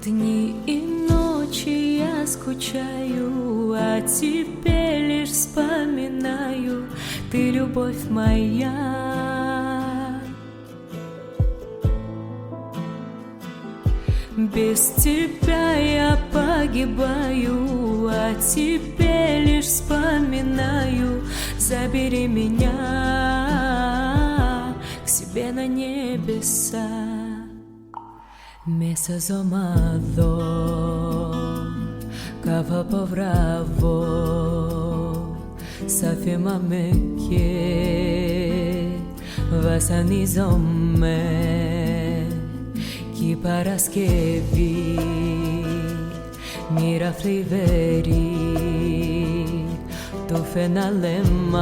Дни и ночи я скучаю, а тебе лишь вспоминаю. Ты любовь моя. Без тебя я погибаю, а тебе лишь вспоминаю. Забери меня к себе на небеса. Mesas amado, cava povravo, safima meke, vasanizome, ki paraskevi, mira friveri, to fenalemas,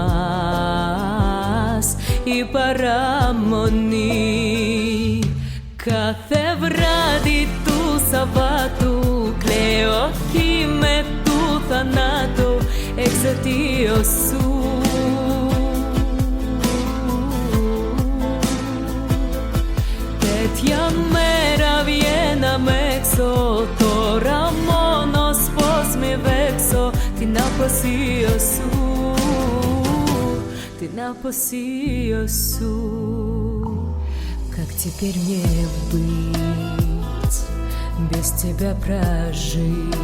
i paramoni. Κάθε βράδυ του Σαββάτου κλαίω κι με του θανάτου εξαιτίας σου. Τέτοια μέρα βγαίναμε έξω, τώρα μόνος πως με βέξω την αποσία σου, την αποσία σου. Как теперь мне быть, без тебя прожить?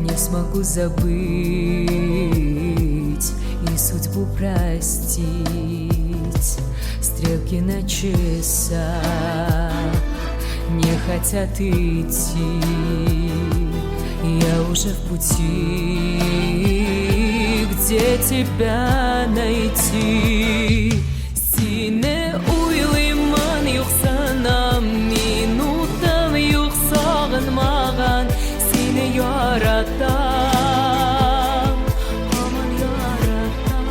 Не смогу забыть и судьбу простить. Стрелки на часах не хотят идти, я уже в пути, где тебя найти? Сине уйлаймын юқсанам, минутым юқ сағынмаған, сені яратам, аман яратам.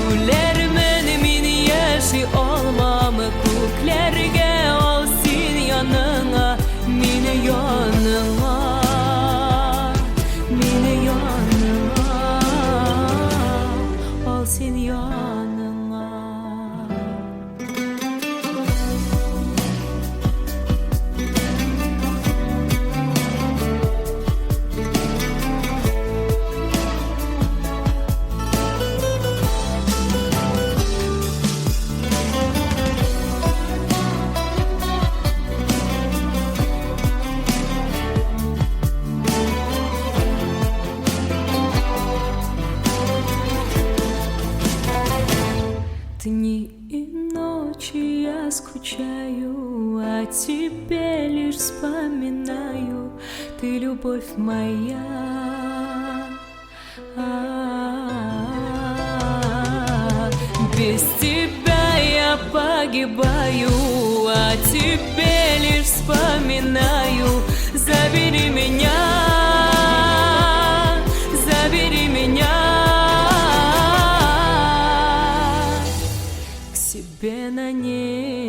Өлермен мен яши алмам, көклерге ал сен яныңа, мені яныңа, мені яныңа, ал сен яныңа. Дни и ночи я скучаю, а тебе лишь вспоминаю. Ты любовь моя. Без тебя я погибаю, а тебе лишь вспоминаю. Забери меня, забери меня к себе на небо.